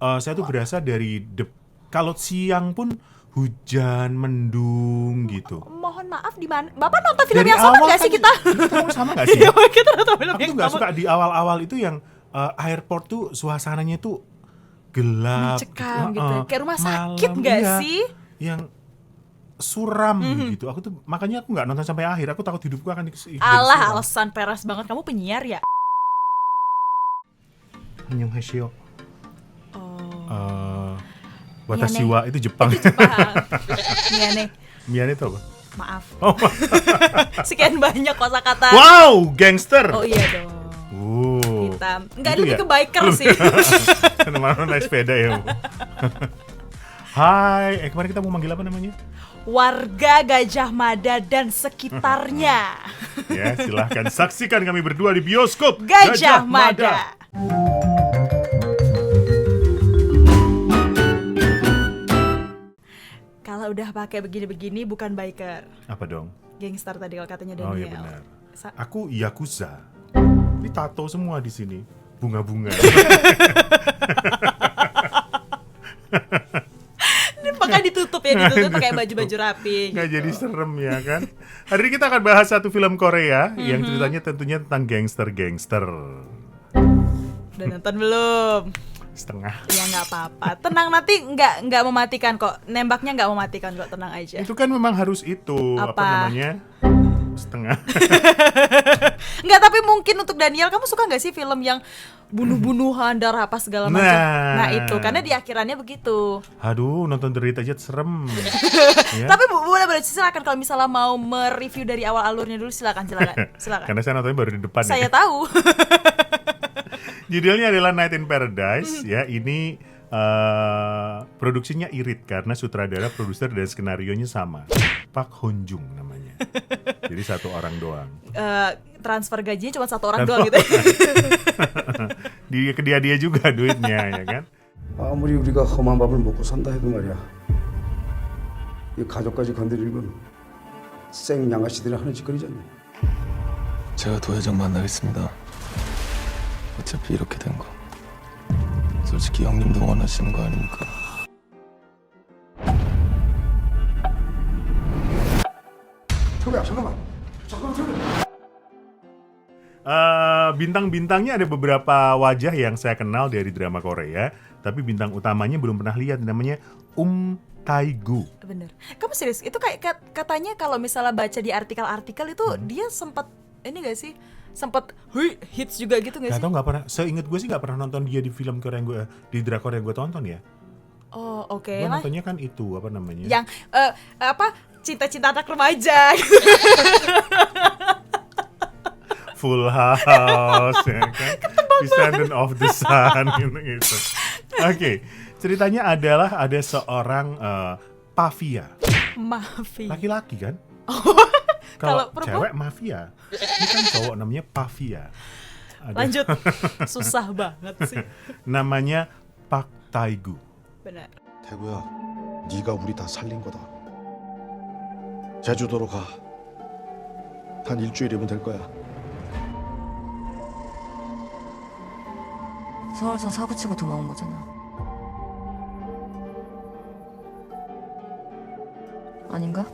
Saya tuh berasa dari kalau siang pun hujan mendung gitu. Mohon maaf, di mana? Bapak nonton film Dari yang sama awal nggak sih kan kita? sama nggak sih? Iya, kita nonton film Aku yang tuh nggak sama. suka di awal-awal itu yang airport tuh suasananya tuh gelap, Mencekam gitu. Kayak rumah sakit malam, nggak iya, sih? yang suram gitu. Aku tuh makanya aku nggak nonton sampai akhir. Aku takut hidupku akan jadi Alah, suram. alasan peres banget, kamu penyiar ya? Annyeonghaseyo. Oh, Watashi wa itu Jepang. Jepang. Iya nih, Miyane itu apa? maaf. Oh, Sekian banyak kosakata. wow, gangster. Oh iya dong. Hitam. Enggak, Itu lebih ya? ke biker sih. Kemana naik sepeda ya? Hai, kemarin kita mau manggil apa namanya? Warga Gajah Mada dan sekitarnya. Ya, silahkan saksikan kami berdua di bioskop Gajah Mada. Kalau udah pakai begini-begini bukan biker. Apa dong? Gangster tadi kalau katanya Daniel. Oh iya benar. Aku yakuza. Ini tato semua di sini. Bunga-bunga. Ini pakai ditutup ya, ditutup pakai baju-baju rapi. Nggak gitu. jadi serem ya kan? Hari ini kita akan bahas satu film Korea yang ceritanya tentunya tentang gangster-gangster. Udah nonton belum? Setengah. Ya nggak apa-apa. Tenang, nanti nggak mematikan kok. Nembaknya nggak mematikan kok, tenang aja. Itu kan memang harus itu apa namanya? Setengah. Nggak, tapi mungkin untuk Daniel, kamu suka nggak sih film yang bunuh-bunuhan, darah apa segala macam? Nah itu, karena di akhirannya begitu. Aduh, nonton The Raid aja serem. Ya. Tapi boleh silakan kalau misalnya mau mereview dari awal alurnya dulu, silakan. Karena saya nontonnya baru di depan. Saya ya. tahu. Judulnya adalah Night in Paradise. Ya, ini produksinya irit karena sutradara, produser dan skenarionya sama. Park Hoon Jung namanya. Jadi satu orang doang. Transfer gajinya cuma satu orang doang gitu. Ke dia juga duitnya ya kan. 아무리 우리가 험한 밥을 먹고 산다 해도 말이야. 이 가족까지 건드리는 건 생 양아치들이 하는 짓거리잖니. 제가 도회장 만나겠습니다. 어차피 이렇게 된 거. 솔직히 형님도 원하시는 거 아닙니까? 저거야 잠깐만. Bintang-bintangnya ada beberapa wajah yang saya kenal dari drama Korea, tapi bintang utamanya belum pernah lihat, namanya Tae-gu. Bener. Kamu serius? Itu kayak katanya kalau misalnya baca di artikel-artikel itu dia sempat ini gak sih? Sempat hits juga gitu gak sih? Gak tau, gak pernah. Seingat gue sih gak pernah nonton dia di film Korea yang gue, di drakor yang gue tonton ya. Oh oke Gue lah. nontonnya kan itu apa namanya? Yang cinta-cinta anak remaja gitu. Full House ya kan? Descendant of the Sun gitu. Oke, ceritanya adalah ada seorang Pavia. Mafia. Laki-laki kan? Kalau Kalau perempuan? cewek mafia. Ini kan cowok namanya Pavia. Lanjut. Susah banget sih. Namanya Park Tae-gu. Benar. 태구야, 네가 우리 다 살린 거다. 제주도로 가. 한 일주일이면 될 거야. 서울서 사고치고 도망온 거잖아. 아닌가?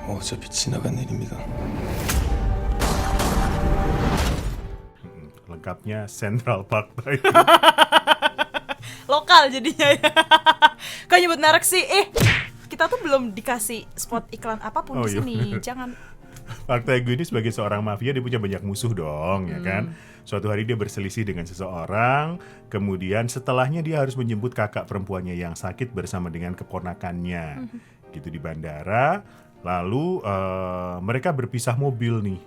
어차피 지나간 일입니다. Lengkapnya Central Park Tae-gu. Lokal jadinya ya. Kau nyebut merek sih. Kita tuh belum dikasih spot iklan apapun di sini. Bener. Jangan. Park Tae-gu ini sebagai seorang mafia, dia punya banyak musuh dong, ya kan? Suatu hari dia berselisih dengan seseorang, kemudian setelahnya dia harus menjemput kakak perempuannya yang sakit bersama dengan keponakannya, gitu di bandara. Lalu mereka berpisah mobil nih.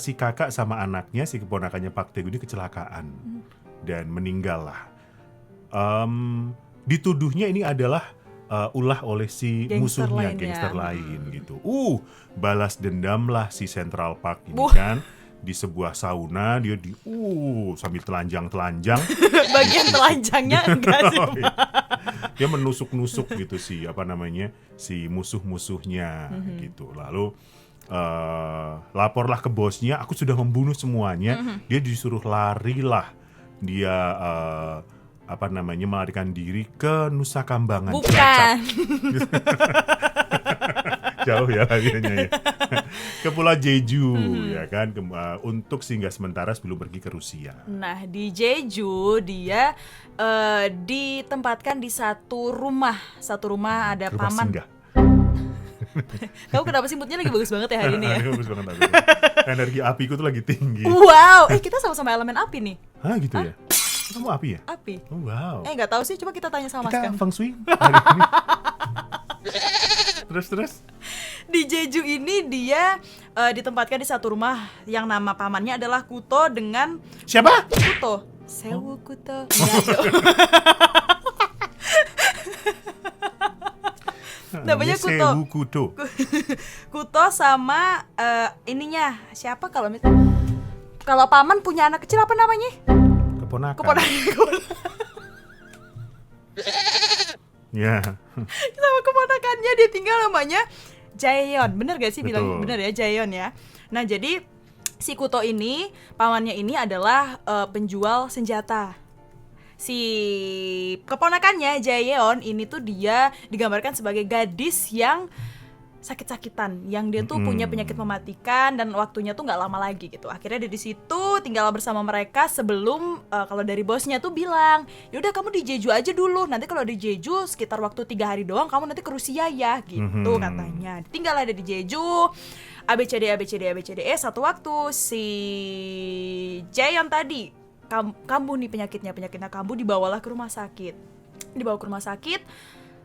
Si kakak sama anaknya, si keponakannya Park Tae-gu ini kecelakaan dan meninggal lah. Dituduhnya ini adalah ulah oleh si Gangster musuhnya, lain, gangster ya. lain gitu. Balas dendam lah si Central Park ini kan di sebuah sauna, dia sambil telanjang-telanjang. Bagian telanjangnya enggak sih. Oh, iya. Dia menusuk-nusuk gitu si musuh-musuhnya gitu. Lalu laporlah ke bosnya, aku sudah membunuh semuanya. Dia disuruh larilah, dia melarikan diri ke Nusa Kambangan. Bukan. Jauh ya larinya ya. Ke Pulau Jeju ya kan, untuk singgah sementara sebelum pergi ke Rusia. Nah, di Jeju dia ditempatkan di satu rumah ada Rumah paman. singgah. Kamu kenapa sih moodnya lagi bagus banget ya hari ini ya? Bagus banget aku. Energi apiku tuh lagi tinggi. Wow, kita sama-sama elemen api nih. Hah gitu ya? Kamu api ya? Api. Oh, wow. Nggak tahu sih, coba kita tanya sama Mas Kita Kang. feng shui hari ini. Terus. Di Jeju ini dia ditempatkan di satu rumah yang nama pamannya adalah Kuto dengan Siapa? Kuto. Sewu Kuto. Nggak dong. Namanya Kuto. Sewu Kuto. Kuto sama ininya siapa kalau paman punya anak kecil apa namanya? Keponakan. Ya. Sama keponakannya dia tinggal namanya Jaeyeon. Bener gak sih Betul. bilang bener ya, Jaeyeon ya. Nah, jadi si Kuto ini, pamannya ini adalah penjual senjata. Si keponakannya Jaeyeon ini tuh dia digambarkan sebagai gadis yang sakit-sakitan, yang dia tuh punya penyakit mematikan dan waktunya tuh nggak lama lagi gitu. Akhirnya dia di situ tinggal bersama mereka sebelum kalau dari bosnya tuh bilang, yaudah kamu di Jeju aja dulu, nanti kalau di Jeju sekitar waktu 3 hari doang, kamu nanti ke Rusia ya gitu katanya. Tinggal ada di Jeju, ABCD, satu waktu si Jaeyeon tadi kambuh nih penyakitnya kambuh, dibawalah ke rumah sakit. Dibawa ke rumah sakit.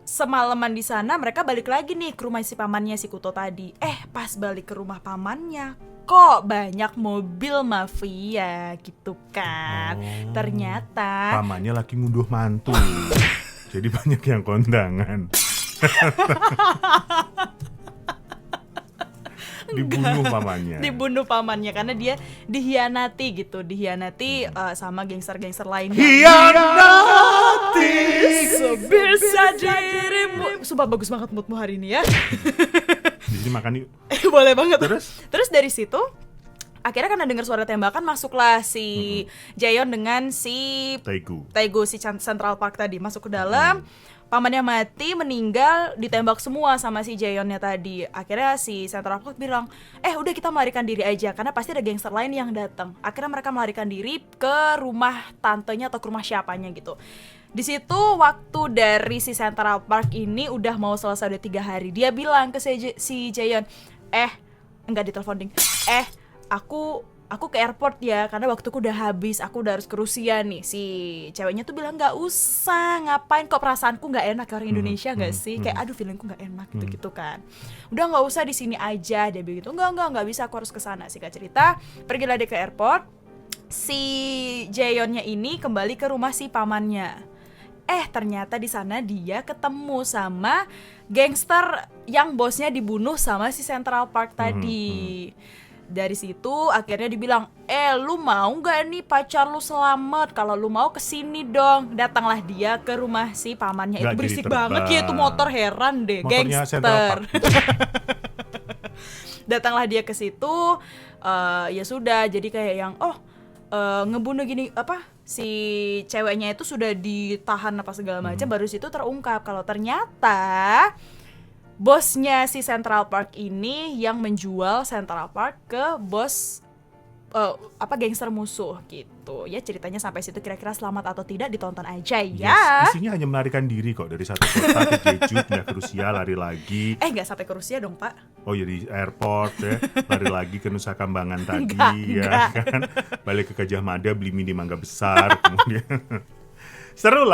Semalaman di sana mereka balik lagi nih ke rumah si pamannya si Kuto tadi. Pas balik ke rumah pamannya, kok banyak mobil mafia gitu kan. Ternyata Pamannya lagi ngunduh mantu. Jadi banyak yang kondangan. Dibunuh pamannya karena dia dihianati gitu, sama gangster-gangster lainnya. Hianati Sebisa dirimu. Sumpah bagus banget moodmu hari ini ya. Di sini makan yuk. Boleh banget. Terus dari situ akhirnya karena dengar suara tembakan, masuklah si Jaeyeon dengan si Taegu si Central Park tadi, masuk ke dalam. Pamannya mati, meninggal, ditembak semua sama si Jaeyeonnya tadi. Akhirnya si Central Park bilang, udah kita melarikan diri aja, karena pasti ada gangster lain yang datang. Akhirnya mereka melarikan diri ke rumah tantenya atau ke rumah siapanya gitu. Di situ waktu dari si Central Park ini udah mau selesai, udah 3 hari. Dia bilang ke si Jaeyeon, enggak ditelepon ding. Aku ke airport ya, karena waktuku udah habis, aku udah harus ke Rusia nih. Si ceweknya tuh bilang, nggak usah, ngapain, kok perasaanku nggak enak, orang Indonesia nggak sih, kayak aduh feelingku nggak enak gitu kan. Udah nggak usah di sini aja, dia begitu. Nggak bisa, aku harus ke sana. Singkat cerita, pergilah dia ke airport. Si Jaeyeonnya ini kembali ke rumah si pamannya. Ternyata di sana dia ketemu sama gangster yang bosnya dibunuh sama si Central Park tadi. Dari situ akhirnya dibilang, lu mau gak nih pacar lu selamat? Kalau lu mau kesini dong. Datanglah dia ke rumah si pamannya. Gak itu berisik jadi banget ya, itu motor, heran deh. Motornya Gangster. Datanglah dia ke situ, ya sudah, jadi kayak yang ngebunuh gini, si ceweknya itu sudah ditahan apa segala macam. Baru situ terungkap kalau ternyata bosnya si Central Park ini yang menjual Central Park ke bos gangster musuh gitu. Ya ceritanya sampai situ, kira-kira selamat atau tidak ditonton aja ya. Yes, isinya hanya melarikan diri kok dari satu kota ke Jeju, pindah ke Rusia, lari lagi. Nggak sampai ke Rusia dong, Pak. Oh ya, di airport ya, lari lagi ke Nusa Kambangan tadi. Enggak. Kan. Balik ke Gajah Mada, beli mini mangga besar. Kemudian seru.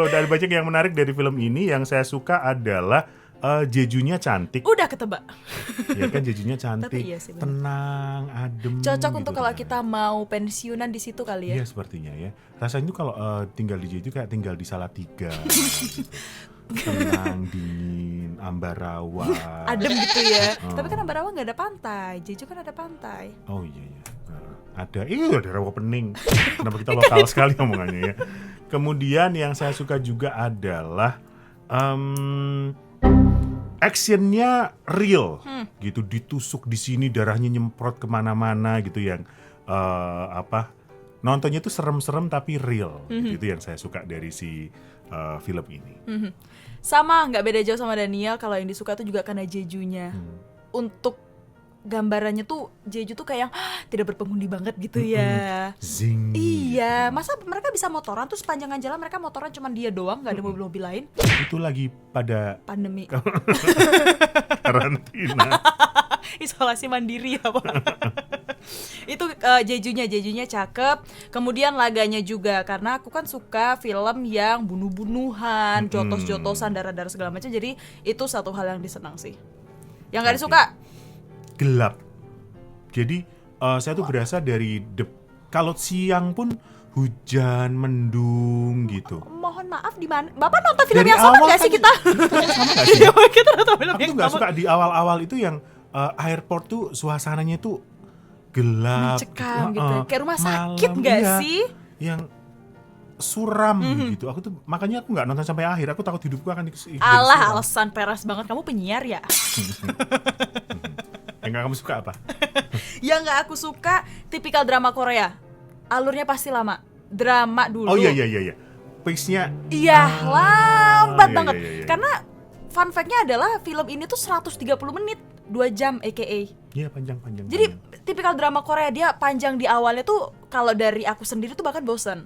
Dan banyak yang menarik dari film ini. Yang saya suka adalah Jejunya cantik. Udah ketebak. Ya kan, Jejunya cantik, Tapi iya sih, bener. tenang, adem. Cocok gitu untuk kalau kan. kita mau pensiunan di situ kali ya. Iya sepertinya ya. Rasanya tuh kalau tinggal di Jeju kayak tinggal di Salatiga. Gitu. Tenang, dingin, Ambarawa. Adem gitu ya. Tapi kan Ambarawa nggak ada pantai. Jeju kan ada pantai. Oh iya. Ada rawa pening. Kenapa kita lokal sekali omongannya ya. Kemudian yang saya suka juga adalah actionnya real, gitu, ditusuk di sini, darahnya nyemprot kemana-mana gitu, yang nontonnya tuh serem-serem tapi real, gitu yang saya suka dari si film ini. Sama, nggak beda jauh sama Daniel. Kalau yang disuka tuh juga karena Jejunya. Untuk gambarannya tuh Jeju tuh kayak tidak berpenghuni banget gitu ya. Zing. Iya, masa mereka bisa motoran tuh sepanjangan jalan mereka motoran cuman dia doang, nggak ada mobil-mobil lain. Itu lagi pada Pandemi. karantina. Isolasi mandiri ya Pak. Itu Jejunya cakep. Kemudian laganya juga, karena aku kan suka film yang bunuh-bunuhan, jotos-jotosan, darah-darah segala macam. Jadi itu satu hal yang disenang sih. Yang nggak disuka Gelap. Jadi saya tuh berasa dari kalau siang pun hujan, mendung gitu. mohon maaf di mana? Bapak nonton film Dari yang sama awal nggak sih kan kita? sama nggak sih? Iya, kita nonton film Aku yang tuh nggak sama. suka di awal-awal itu yang airport tuh suasananya tuh gelap, Mencekam gitu. Kayak rumah sakit malam, nggak iya. sih? Yang suram gitu. Aku tuh makanya aku nggak nonton sampai akhir. Aku takut hidupku akan jadi Alah, suram. alasan peres banget, kamu penyiar ya? Yang nggak kamu suka apa? Yang nggak aku suka tipikal drama Korea. Alurnya pasti lama. Drama dulu. Oh iya. Pace-nya Iya, lambat iya, banget. iya, iya. Karena fun fact-nya adalah film ini tuh 130 menit, 2 jam aka. iya panjang. Jadi tipikal drama Korea, dia panjang di awalnya tuh, kalau dari aku sendiri tuh bahkan bosen.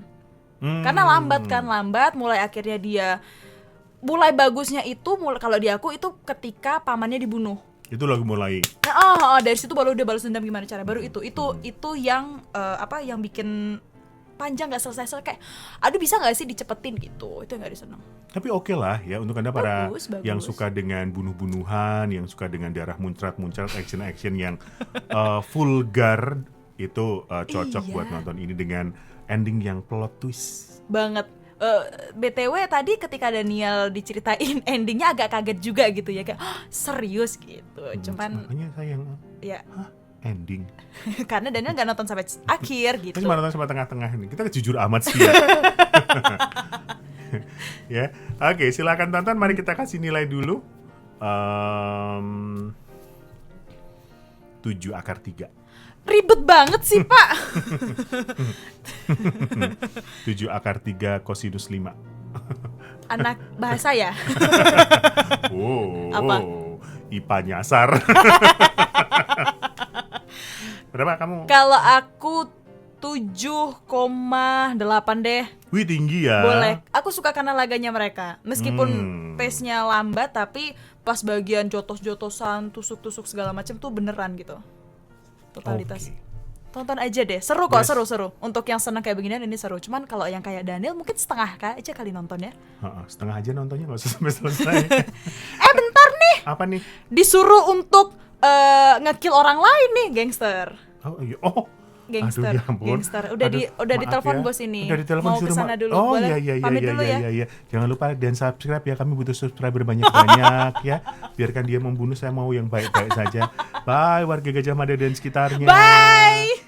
Karena lambat, mulai akhirnya dia mulai bagusnya itu kalau di aku itu ketika pamannya dibunuh. itu lagu mulai. Nah, dari situ baru dia balas dendam gimana cara, baru itu yang yang bikin panjang, nggak selesai kayak aduh bisa nggak sih dicepetin gitu, itu yang nggak diseneng. Tapi oke lah ya untuk Anda para Bagus. yang suka dengan bunuh-bunuhan, yang suka dengan darah muncrat-muncrat, action-action yang vulgar, itu cocok Iya. buat nonton ini dengan ending yang plot twist. Banget. BTW tadi ketika Daniel diceritain endingnya agak kaget juga gitu ya, kayak serius gitu. Cuman Makanya saya yang ya ending. karena Daniel nggak nonton sampai akhir gitu. Kita cuma nonton sampai tengah-tengah ini. Kita jujur amat sih ya. Ya, oke, silakan tonton. Mari kita kasih nilai dulu. 7/3. Ribet banget sih Pak. 7/3 kosinus 5. Anak bahasa ya. Oh, Apa? IPA nyasar. Berapa kamu? Kalau aku 7,8 deh. Wih, tinggi ya. Boleh. Aku suka karena laganya mereka. Meskipun pace-nya lambat, tapi pas bagian jotos-jotosan, tusuk-tusuk segala macam tuh beneran gitu. Totalitas. Oke. Tonton aja deh. Seru kok, Yes. seru. Untuk yang senang kayak beginian ini seru. Cuman kalau yang kayak Daniel mungkin setengah aja kali nontonnya. Setengah aja nontonnya, nggak usah sampai selesai. Bentar nih. Apa nih? Disuruh untuk nge-kill orang lain nih, gangster. Oh iya. Oh. Gangster, Aduh, ya ampun. gangster. Udah Maaf ditelepon ya. bos ini. Udah ditelepon Mau disuruh kesana dulu. Oh Boleh? iya. Pamit dulu ya. Iya. Jangan lupa dan subscribe ya. Kami butuh subscriber banyak-banyak ya. Biarkan dia membunuh, saya mau yang baik-baik saja. Bye warga Gajah Mada dan sekitarnya. Bye.